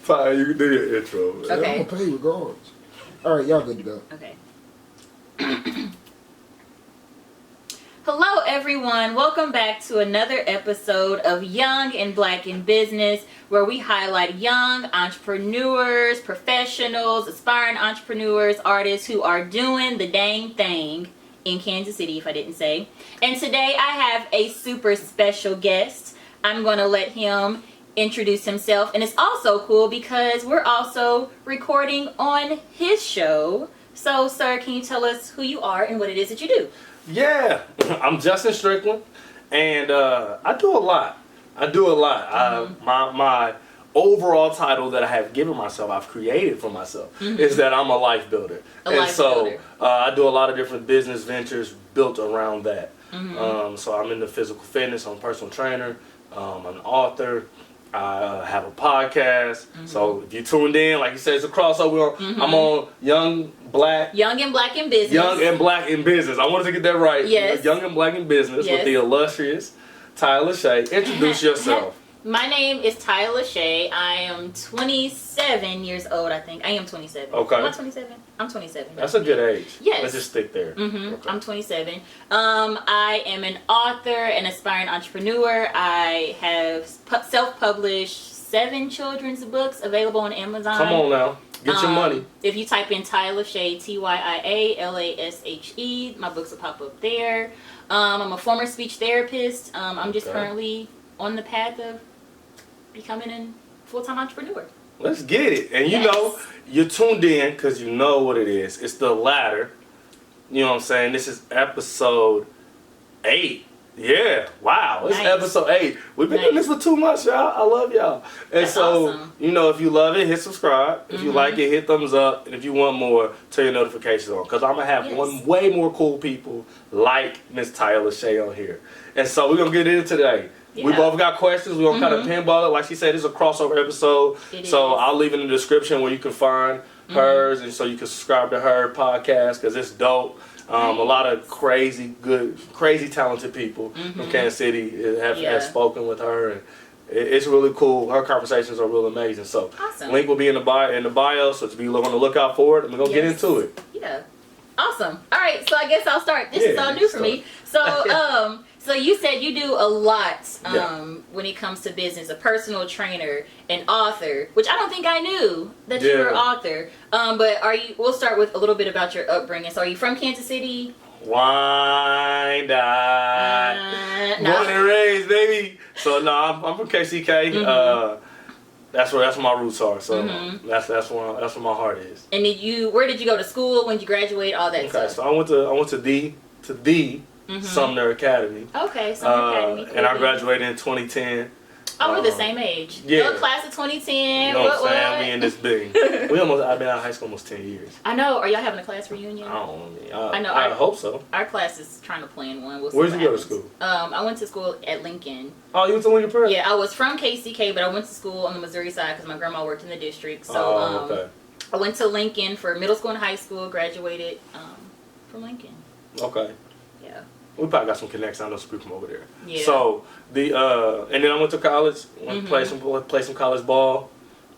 Fine, you can do your intro. Okay. I'm gonna pay regardless. All right, y'all good to go. Okay. Hello, everyone. Welcome back to another episode of Young and Black in Business, where we highlight young entrepreneurs, professionals, aspiring entrepreneurs, artists who are doing the dang thing in Kansas City, if I didn't say. And today I have a super special guest. I'm going to let him introduce himself. And it's also cool because we're also recording on his show. So, sir, can you tell us who you are and what it is that you do? Yeah, I'm Justin Strickland, and I do a lot. My overall title that I have given myself, I've created for myself, is that I'm a life builder. I do a lot of different business ventures built around that. So I'm into physical fitness. I'm a personal trainer. I'm an author. I have a podcast. So if you tuned in, like you said, it's a crossover. I'm on Young and Black in Business. Young and Black in Business. I wanted to get that right. Yes. Young and Black in Business with the illustrious Tyia Lashe. Introduce yourself. My name is Tyia Lashe. I am 27 years old, I think. I am 27. Okay. Am I 27? I'm 27. That's a good age. Yes. Let's just stick there. Okay. I'm 27. I am an author, an aspiring entrepreneur. I have self-published 7 children's books available on Amazon. Come on now. Get your money. If you type in Tyia Lashe, TyiaLashe, my books will pop up there. I'm a former speech therapist. I'm just currently on the path of becoming a full-time entrepreneur. Let's get it. And you know, you're tuned in because you know what it is. It's the ladder. You know what I'm saying? This is episode 8. Yeah. Wow. It's episode 8. We've been doing this for 2 months, y'all. I love y'all. And That's awesome. You know, if you love it, hit subscribe. If you like it, hit thumbs up. And if you want more, turn your notifications on. Because I'm going to have way more cool people like Miss Tyia Lashe on here. And so we're going to get into today. Yeah. We both got questions. We're going to kind of pinball it. Like she said, it's a crossover episode. I'll leave in the description where you can find hers. And so you can subscribe to her podcast because it's dope. A lot of crazy, talented people from Kansas City have spoken with her. And it's really cool. Her conversations are really amazing. So link will be in the bio. So to be on the lookout for it. And we're going to get into it. Yeah. Awesome. All right. So I guess I'll start. This is all new for me. So, so you said you do a lot when it comes to business, a personal trainer, an author, which I don't think I knew that you were an author. But we'll start with a little bit about your upbringing. So are you from Kansas City? Why not? Born and raised, baby. So no, I'm from KCK. That's where my roots are. So that's where my heart is. And where did you go to school? When did you graduate? All that stuff. So I went to the Sumner Academy. Okay, Sumner Academy. Cool. And I graduated in 2010. Oh, we're the same age. Yeah. Your class of 2010. You know what I'm saying? We in this thing. I've been out of high school almost 10 years. I know. Are y'all having a class reunion? I know. I hope so. Our class is trying to plan one. Where did you go to school? I went to school at Lincoln. Oh, you went to Lincoln Prep? Yeah, I was from KCK, but I went to school on the Missouri side because my grandma worked in the district. So I went to Lincoln for middle school and high school, graduated from Lincoln. Okay. Yeah. We probably got some connects. I know some people from over there. Yeah. So and then I went to college. Went to play some college ball.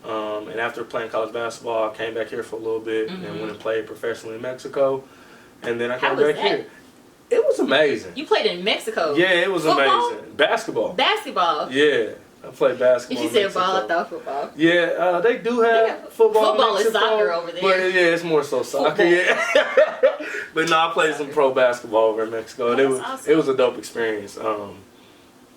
And after playing college basketball, I came back here for a little bit and went and played professionally in Mexico. And then I came back here. It was amazing. You played in Mexico? Yeah, it was amazing. Basketball. Yeah. I played basketball. If you said ball, I thought football. Yeah, they do have football. Football is soccer over there. But yeah, it's more so soccer. Yeah. But no, I played some pro basketball over in Mexico, and it was a dope experience.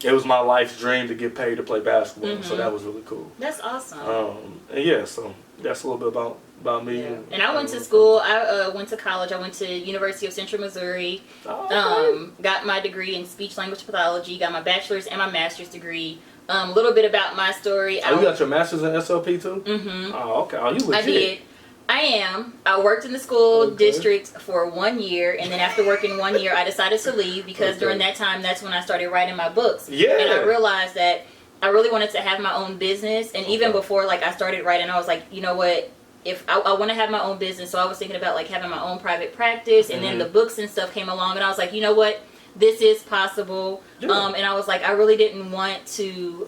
It was my life's dream to get paid to play basketball, so that was really cool. That's awesome. And yeah, so that's a little bit about me. Yeah. And I went to school. I went to college. I went to University of Central Missouri. Got my degree in speech language pathology. Got my bachelor's and my master's degree. A little bit about my story. You got your master's in SLP too? Oh, okay. Oh, you legit. I did. I am. I worked in the school district for 1 year, and then after working 1 year, I decided to leave because during that time, that's when I started writing my books. Yeah. And I realized that I really wanted to have my own business, and even before I started writing, I was like, you know what? If I want to have my own business, so I was thinking about having my own private practice, and then the books and stuff came along, and I was like, you know what? This is possible. And I was like, I really didn't want to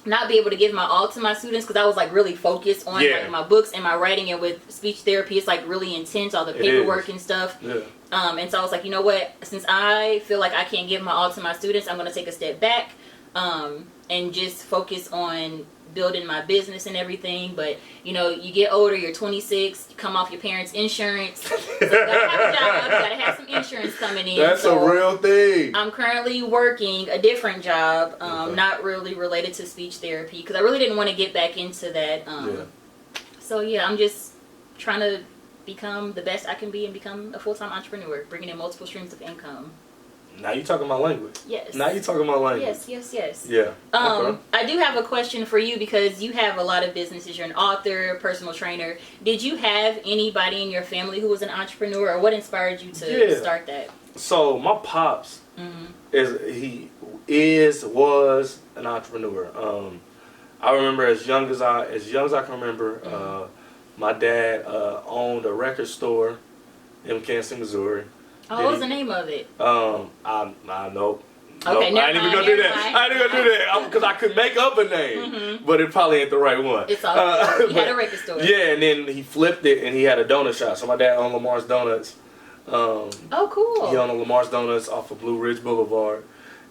not be able to give my all to my students because I was like really focused on like my books and my writing, and with speech therapy it's like really intense, all the paperwork and stuff. And so I was like, you know what, since I feel like I can't give my all to my students, I'm going to take a step back and just focus on building my business and everything. But you know, you get older, you're 26, you come off your parents' insurance, so you gotta have a job, you gotta have some insurance coming in. That's a real thing. I'm currently working a different job, not really related to speech therapy, because I really didn't want to get back into that. So yeah, I'm just trying to become the best I can be and become a full-time entrepreneur, bringing in multiple streams of income. Now you talking my language. Yes. Now you talking my language. Yes. Yeah. Okay. I do have a question for you, because you have a lot of businesses. You're an author, personal trainer. Did you have anybody in your family who was an entrepreneur, or what inspired you to start that? So my pops was an entrepreneur. I remember as young as I can remember, my dad owned a record store in Kansas City, Missouri. Oh, what was the name of it? I know. Okay, I ain't even gonna do that. I ain't even gonna do that because I could make up a name, but it probably ain't the right one. It's all good. He had a record store. Yeah, and then he flipped it and he had a donut shop. So my dad owned Lamar's Donuts. Oh, cool. He owned Lamar's Donuts off of Blue Ridge Boulevard.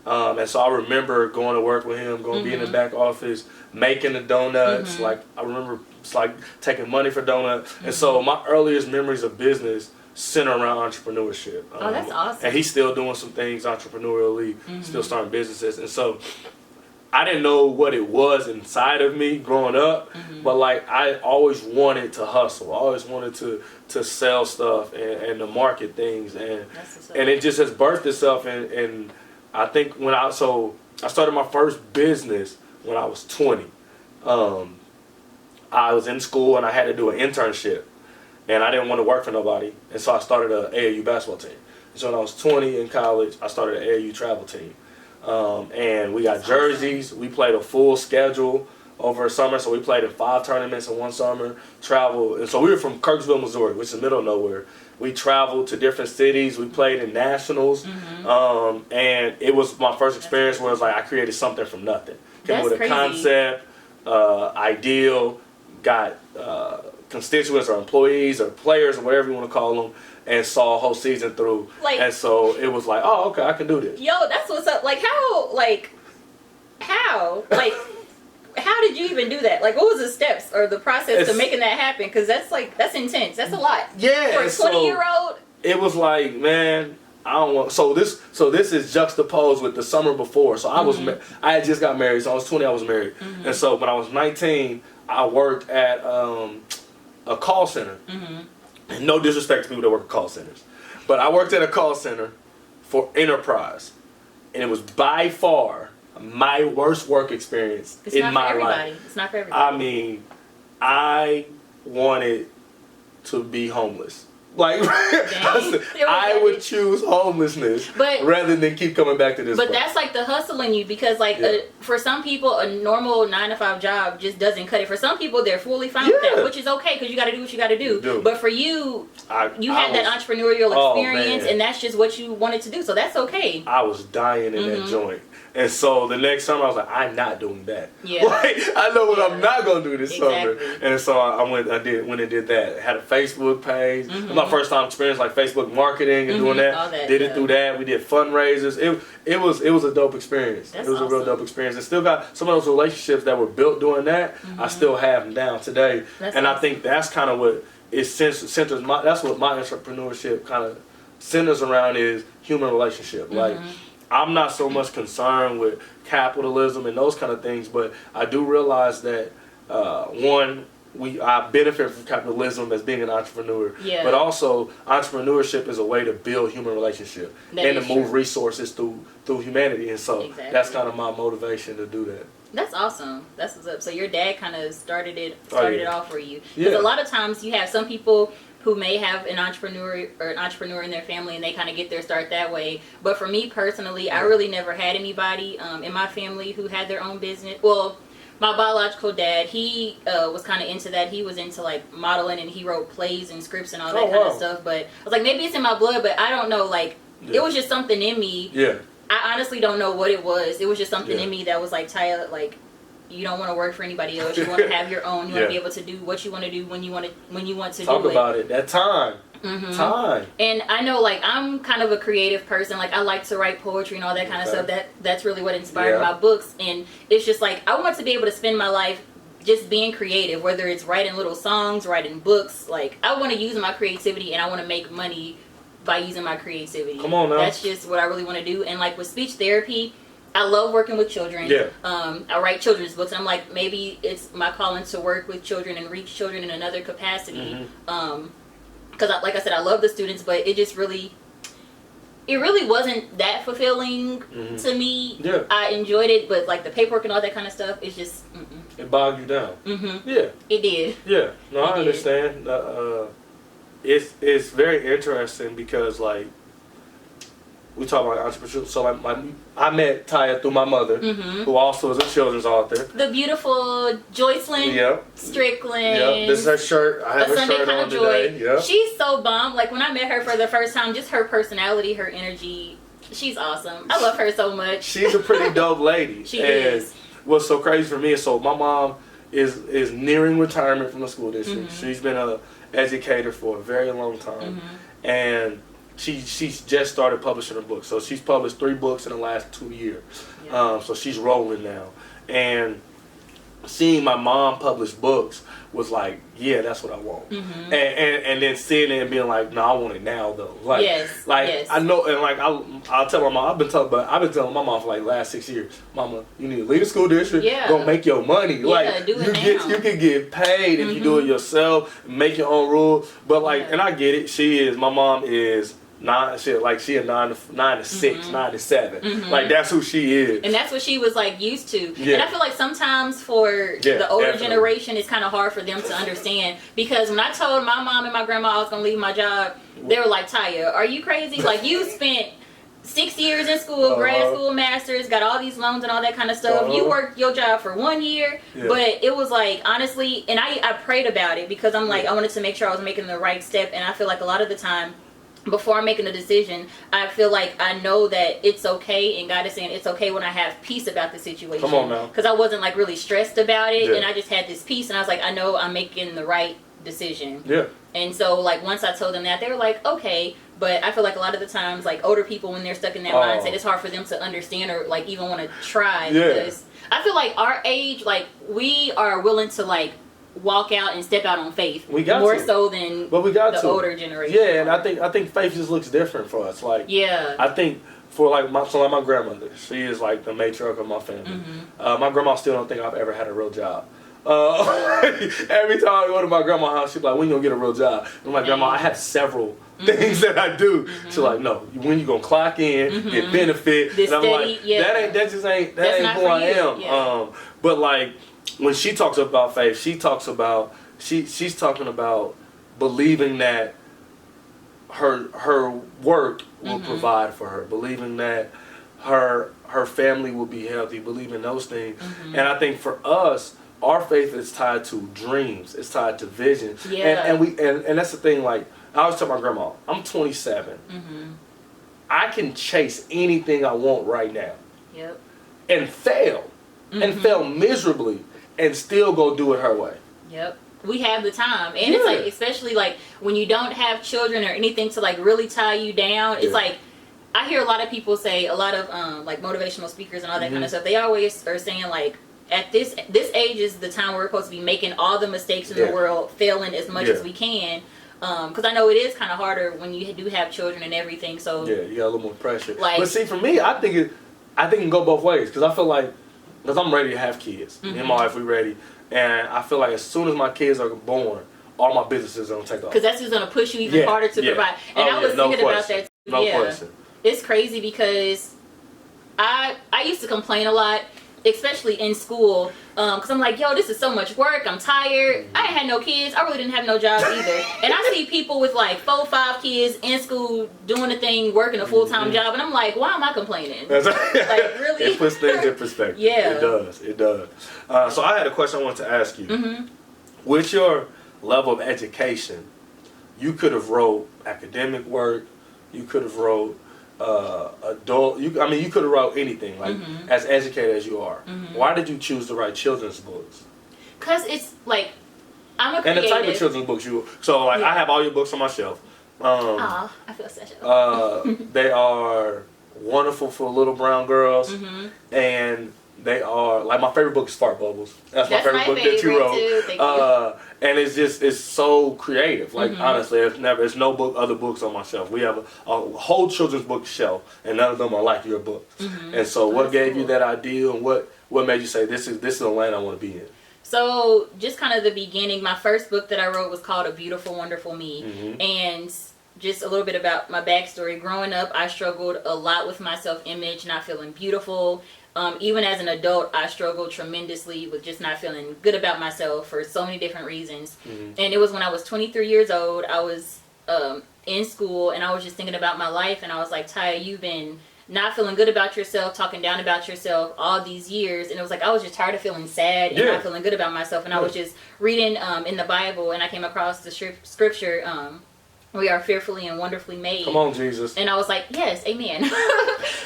And so I remember going to work with him, going to be in the back office, making the donuts. Like I remember it's like taking money for donuts. And so my earliest memories of business center around entrepreneurship. Oh, that's awesome. And he's still doing some things entrepreneurially, still starting businesses. And so I didn't know what it was inside of me growing up, but like I always wanted to hustle. I always wanted to sell stuff and to market things. And it just has birthed itself. And I think I started my first business when I was 20. I was in school and I had to do an internship. And I didn't want to work for nobody. And so I started an AAU basketball team. So when I was 20 in college, I started an AAU travel team. And we got jerseys. We played a full schedule over a summer. So we played in 5 tournaments in one summer, traveled. And so we were from Kirksville, Missouri, which is the middle of nowhere. We traveled to different cities. We played in nationals. And it was my first experience where it was like I created something from nothing. Came with a concept, ideal, got constituents or employees or players or whatever you want to call them, and saw a whole season through. And so it was like, oh, okay, I can do this. Yo, that's what's up. Like, how? How did you even do that? Like, what was the steps or the process to making that happen? Because that's intense. That's a lot. Yeah. For a 20-year-old? It was like, man, I don't want. So this is juxtaposed with the summer before. So I had just got married. So I was 20. I was married, and so when I was 19, I worked at a call center. And no disrespect to people that work at call centers, but I worked at a call center for Enterprise, and it was by far my worst work experience in my life. It's not for everybody. I mean, I wanted to be homeless. Like, I would choose homelessness rather than keep coming back to this. But that's like the hustle in you, because for some people a normal 9-to-5 job just doesn't cut it. For some people they're fully fine with that, which is okay because you got to do what you got to do. But for you, you had that entrepreneurial experience, and that's just what you wanted to do. So that's okay. I was dying in that joint. And so the next summer I was like, I'm not doing that. Like, I know what I'm not gonna do this summer. And so I went and did that. Had a Facebook page. It was my first time experience like Facebook marketing and doing that. Did it through that. We did fundraisers. It was a dope experience. It was a real dope experience. And still got some of those relationships that were built doing that. I still have them down today. And I think that's kind of what it centers. That's what my entrepreneurship kind of centers around, is human relationship. Like, I'm not so much concerned with capitalism and those kind of things, but I do realize that I benefit from capitalism as being an entrepreneur, but also entrepreneurship is a way to build human relationship and to move resources through humanity, and so that's kind of my motivation to do that. That's awesome. That's what's up. So your dad kind of started it off for you, because a lot of times you have some people who may have an entrepreneur in their family and they kind of get their start that way. But for me personally, I really never had anybody in my family who had their own business. Well, my biological dad, he was kind of into that. He was into like modeling, and he wrote plays and scripts and all that kind of stuff. But I was like, maybe it's in my blood, but I don't know. Like, it was just something in me. I honestly don't know what it was. It was just something in me that was like, Tyia, like, you don't want to work for anybody else. You want to have your own. You want to be able to do what you want to do when you want to Talk do it. about it. That time. Time. And I know, like, I'm kind of a creative person. Like, I like to write poetry and all that kind of stuff. That's really what inspired my books. And it's just like, I want to be able to spend my life just being creative, whether it's writing little songs, writing books. Like, I want to use my creativity, and I want to make money by using my creativity. Come on now. That's just what I really want to do. And like with speech therapy, I love working with children. Yeah. I write children's books. And I'm like, maybe it's my calling to work with children and reach children in another capacity. Because like I said, I love the students, but it really wasn't that fulfilling to me. Yeah. I enjoyed it, but like the paperwork and all that kind of stuff, it's just it bogged you down. Yeah. It did. Yeah. No, I understand. It's very interesting because, like, we talk about entrepreneurship. So I met Tyia through my mother, who also is a children's author. The beautiful Joycelyn Strickland. Yep. This is her shirt. I have her shirt on today. Yep. She's so bomb. Like, when I met her for the first time, just her personality, her energy, she's awesome. I love her so much. She's a pretty dope lady. She is. What's so crazy for me is, so my mom is nearing retirement from the school district. She's been a educator for a very long time, and she's just started publishing her book. So she's published 3 books in the last 2 years. So she's rolling now, and seeing my mom publish books was like, yeah, that's what I want. And then seeing it and being like, no, I want it now though. Like, I know, and like I'll tell my mom. I've been telling my mom for like the last 6 years, Mama, you need to leave the school district. Go make your money. Like, do it now. You can get paid if you do it yourself, make your own rules. But like, and I get it. My mom is. She a 9 to 6, 9 to 7. Like, that's who she is. And that's what she was like used to. And I feel like sometimes for the older generation, it's kind of hard for them to understand. Because when I told my mom and my grandma I was going to leave my job, they were like, Tyia, are you crazy? Like, you spent 6 years in school, grad school, masters, got all these loans and all that kind of stuff. You worked your job for 1 year, but it was like, honestly, and I prayed about it because I'm like, I wanted to make sure I was making the right step. And I feel like a lot of the time, before I'm making a decision, I feel like I know that it's okay, and God is saying it's okay when I have peace about the situation. Come on now. Because I wasn't like really stressed about it, and I just had this peace, and I was like, I know I'm making the right decision. Yeah. And so, like, once I told them that, they were like, okay. But I feel like a lot of the times, like, older people, when they're stuck in that mindset, it's hard for them to understand or like even want to try. Because I feel like our age, like, we are willing to like walk out and step out on faith. We got more so than the older generation. Yeah, and I think faith just looks different for us. Like, I think for like my grandmother, she is like the matriarch of my family. My grandma still don't think I've ever had a real job. Every time I go to my grandma's house, she's like, when you gonna get a real job? And I'm like, Grandma, I have several things that I do. She's like, no, when you gonna clock in, get benefit. This and I'm steady, like, that ain't who I am. But like, when she talks about faith, she talks about she's talking about believing that her work will provide for her, believing that her family will be healthy, believing those things. And I think for us, our faith is tied to dreams. It's tied to vision. And that's the thing. Like, I always tell my grandma, I'm 27. I can chase anything I want right now. And fail. And fail miserably. And still go do it her way. We have the time. And it's like, especially like when you don't have children or anything to like really tie you down, it's like, I hear a lot of people say, a lot of like motivational speakers and all that kind of stuff, they always are saying like, at this age is the time where we're supposed to be making all the mistakes in the world, failing as much as we can. Because I know it is kind of harder when you do have children and everything. So you got a little more pressure. Like, but see, for me, I think it can go both ways. Because I feel like, because I'm ready to have kids. Me and my wife, we ready. And I feel like as soon as my kids are born, all my businesses are going to take off. Because that's just going to push you even harder to provide. And I was thinking about that too. No question. It's crazy because I used to complain a lot, especially in school, because I'm like, yo, this is so much work, I'm tired, I ain't had no kids, I really didn't have no job either, and I see people with like 4, 5 kids in school doing a thing, working a full-time job, and I'm like, why am I complaining? Like, really? It puts things in perspective. It does. So I had a question I wanted to ask you. With your level of education, you could have wrote academic work, you could have wrote adult. You could have wrote anything. Like as educated as you are, why did you choose to write children's books? Cause it's like I'm a creative. And the type of children's books I have all your books on my shelf. I feel special. They are wonderful for little brown girls, and they are like my favorite book is Fart Bubbles. That's my favorite book that you wrote. Too. Thank you. And it's so creative. Like honestly, there's no other books on my shelf. We have a whole children's book shelf, and none of them are like your books. And so, what gave you that idea, and what made you say this is the land I want to be in? So, just kind of the beginning. My first book that I wrote was called A Beautiful, Wonderful Me, and just a little bit about my backstory. Growing up, I struggled a lot with my self-image, not feeling beautiful. Even as an adult, I struggled tremendously with just not feeling good about myself for so many different reasons. And it was when I was 23 years old, I was in school, and I was just thinking about my life, and I was like, Tyia, you've been not feeling good about yourself, talking down about yourself all these years. And it was like, I was just tired of feeling sad and not feeling good about myself. And I was just reading in the Bible, and I came across the scripture, we are fearfully and wonderfully made. Come on, Jesus. And I was like, yes, amen.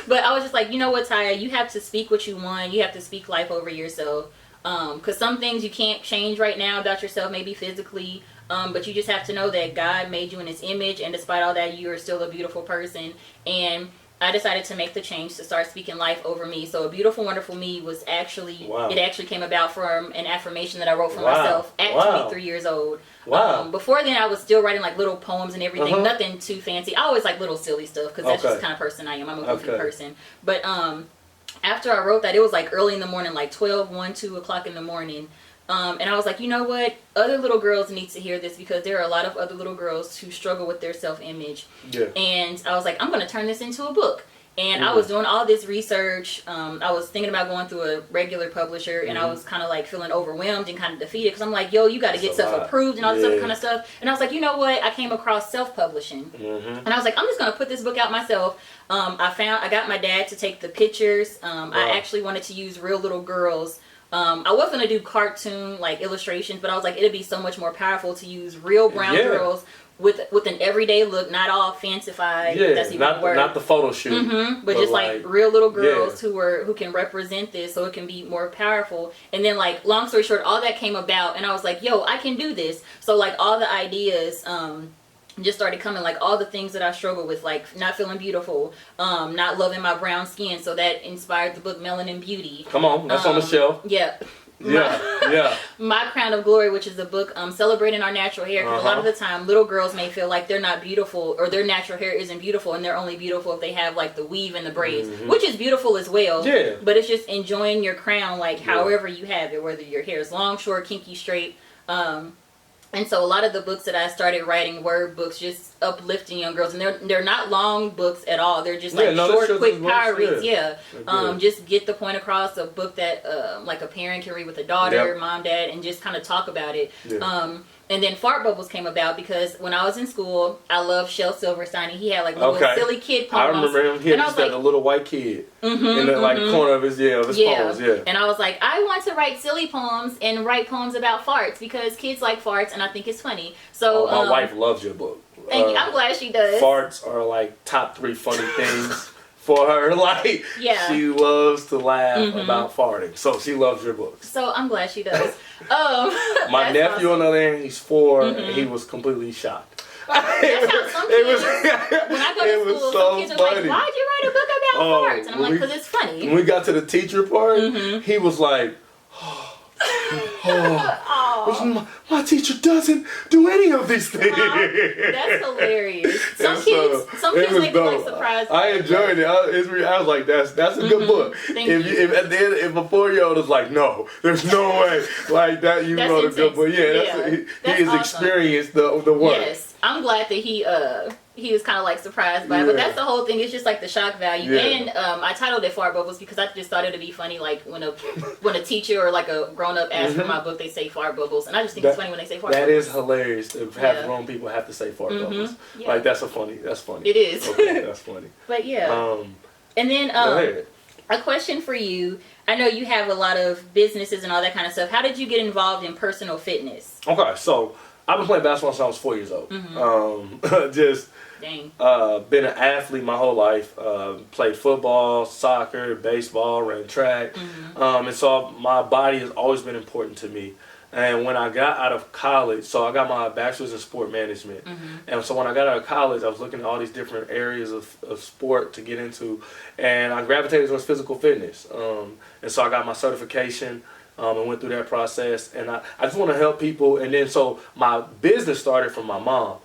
But I was just like, you know what, Tyia, you have to speak what you want. You have to speak life over yourself. Because some things you can't change right now about yourself, maybe physically. But you just have to know that God made you in his image. And despite all that, you are still a beautiful person. And I decided to make the change to start speaking life over me. So A Beautiful, Wonderful Me was actually, it actually came about from an affirmation that I wrote for myself at 23 years old. Before then, I was still writing like little poems and everything, nothing too fancy. I always like little silly stuff because that's just the kind of person I am. I'm a goofy person. But after I wrote that, it was like early in the morning, like 12, 1, 2 o'clock in the morning. And I was like, you know what? Other little girls need to hear this because there are a lot of other little girls who struggle with their self-image. And I was like, I'm going to turn this into a book. And I was doing all this research. I was thinking about going through a regular publisher, and I was kind of like feeling overwhelmed and kind of defeated because I'm like, yo, you got to get stuff approved and all this other kind of stuff. And I was like, you know what? I came across self-publishing, and I was like, I'm just gonna put this book out myself. I got my dad to take the pictures. I actually wanted to use real little girls. I was gonna do cartoon like illustrations, but I was like, it'd be so much more powerful to use real brown girls with an everyday look, not all fancified. That's even not the photo shoot, but just like real little girls who can represent this, so it can be more powerful. And then, like, long story short, all that came about, and I was like, yo, I can do this. So like all the ideas just started coming, like all the things that I struggle with, like not feeling beautiful, not loving my brown skin. So that inspired the book Melanin Beauty. Come on, that's on the shelf. My Crown of Glory, which is a book celebrating our natural hair, because a lot of the time little girls may feel like they're not beautiful, or their natural hair isn't beautiful, and they're only beautiful if they have like the weave and the braids, which is beautiful as well. But it's just enjoying your crown, like however you have it, whether your hair is long, short, kinky, straight. And so a lot of the books that I started writing were books just uplifting young girls, and they're not long books at all. They're just like short, quick power reads. Just get the point across. A book that like a parent can read with a daughter, mom, dad, and just kind of talk about it. And then Fart Bubbles came about because when I was in school, I loved Shel Silverstein, and he had like little silly kid poems. I remember him. He had just like a little white kid in the like corner of his poems. And I was like, I want to write silly poems and write poems about farts because kids like farts, and I think it's funny. So my wife loves your book. Thank you. I'm glad she does. Farts are like top 3 funny things for her. Like, she loves to laugh about farting, so she loves your books. So I'm glad she does. My nephew, on the other hand, he's 4, and he was completely shocked. That's how some kids, when I go to school, some kids are like, why'd you write a book about farts? And I'm like, because it's funny. When we got to the teacher part, he was like, my teacher doesn't do any of these things. That's hilarious. Some kids make me like surprised. I enjoyed it. I was like, that's a good book. If a 4-year-old is like, no, there's no way, like that, you wrote a good book. He has experienced the work. Yes, I'm glad that he was kind of like surprised by it, but that's the whole thing. It's just like the shock value. And I titled it Fart Bubbles because I just thought it'd be funny, like when a teacher or like a grown up asks for my book, they say fart bubbles, and I just think it's funny when they say fart bubbles. That is hilarious to have grown people have to say fart bubbles. Like that's funny. It is. Okay, that's funny. But and then a question for you. I know you have a lot of businesses and all that kind of stuff. How did you get involved in personal fitness? Okay, so I've been playing basketball since I was 4 years old. Just Dang. been an athlete my whole life. Played football, soccer, baseball, ran track. And so my body has always been important to me. And when I got out of college, so I got my bachelor's in sport management. And so when I got out of college, I was looking at all these different areas of sport to get into. And I gravitated towards physical fitness. And so I got my certification and went through that process. And I just want to help people. And then so my business started from my mom.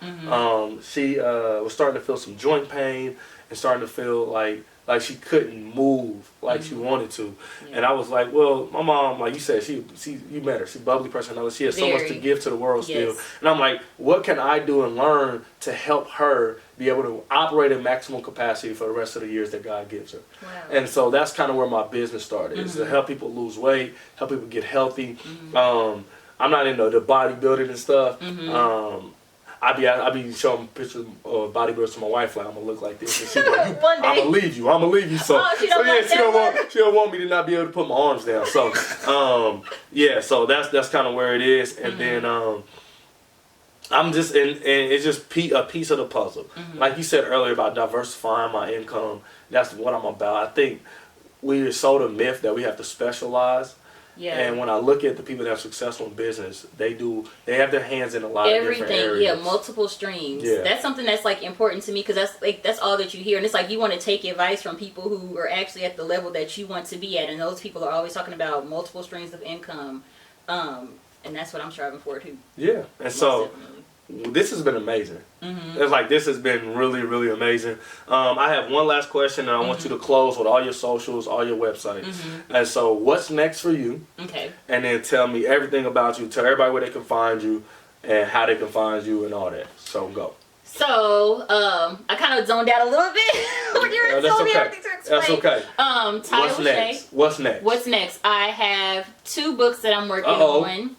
She was starting to feel some joint pain and starting to feel like she couldn't move like she wanted to. And I was like, well, my mom, like you said, she you met her. She's a bubbly personality. She has so much to give to the world still. And I'm like, what can I do and learn to help her be able to operate at maximum capacity for the rest of the years that God gives her? Wow. And so that's kind of where my business started, is to help people lose weight, help people get healthy. I'm not into the bodybuilding and stuff. I be showing pictures of bodybuilders to my wife, like I'm gonna look like this, and she's like, One day. I'm gonna leave you. So, she don't like she don't want me to not be able to put my arms down. So, so that's kind of where it is, and then I'm just and it's just a piece of the puzzle. Like you said earlier about diversifying my income, that's what I'm about. I think we're sold a myth that we have to specialize. Yeah. And when I look at the people that are successful in business, they have their hands in a lot of different areas. Yeah, multiple streams. Yeah. That's something that's like important to me, because that's all that you hear, and it's like you want to take advice from people who are actually at the level that you want to be at, and those people are always talking about multiple streams of income, and that's what I'm striving for too. Yeah, and so this has been amazing. It's like this has been really, really amazing. I have one last question, and I want you to close with all your socials, all your websites. And so, what's next for you? Okay. And then tell me everything about you. Tell everybody where they can find you, and how they can find you, and all that. So go. So, I kind of zoned out a little bit when you were telling me everything to explain. That's okay. Tyia Lashe. What's next? What's next? I have 2 books that I'm working on.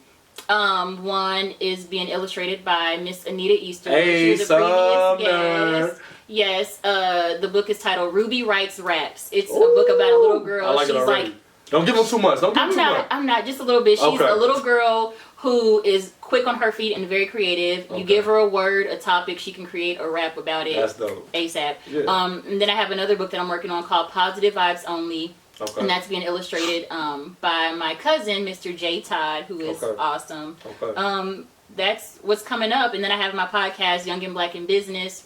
One is being illustrated by Miss Anita Easter. Hey, she was a previous guest. Yes, the book is titled Ruby Writes Raps. It's a book about a little girl. I like it already. Don't give them too much. I'm not, just a little bit. She's a little girl who is quick on her feet and very creative. You give her a word, a topic, she can create a rap about it. That's dope. ASAP. Yeah. And then I have another book that I'm working on called Positive Vibes Only. Okay. And that's being illustrated by my cousin, Mr. J. Todd, who is awesome. Okay. That's what's coming up. And then I have my podcast, Young and Black in Business.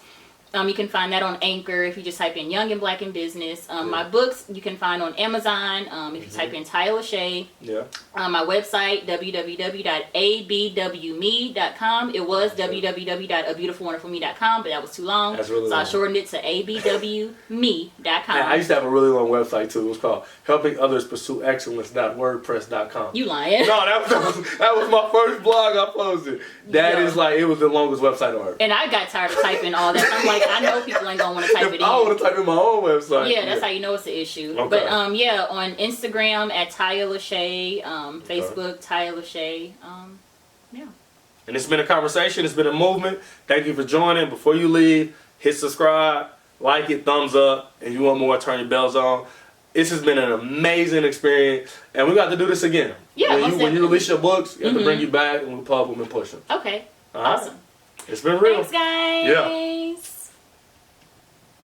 You can find that on Anchor if you just type in Young and Black in Business. My books you can find on Amazon if you type in Tyia Lashe. Yeah. My website, www.abwme.com. It was www.abeautifulwonderfulme.com, but that was too long. That's really long. I shortened it to abwme.com. I used to have a really long website too. It was called Helping Others Pursue Excellence.wordpress.com. You lying. No, that was my first blog I posted. That is like, it was the longest website on earth. And I got tired of typing all that. I'm like, I know people ain't gonna want to type it in. I want to type in my own website. Yeah, that's how you know it's an issue. Okay. But on Instagram at Tyia Lashe, Facebook Tyia Lashe. And it's been a conversation. It's been a movement. Thank you for joining. Before you leave, hit subscribe, like it, thumbs up. If you want more, turn your bells on. This has been an amazing experience, and we got to do this again. Yeah, when you release your books, you have to bring you back, and we pub them and push them. Okay. All right. Awesome. It's been real. Thanks, guys. Yeah.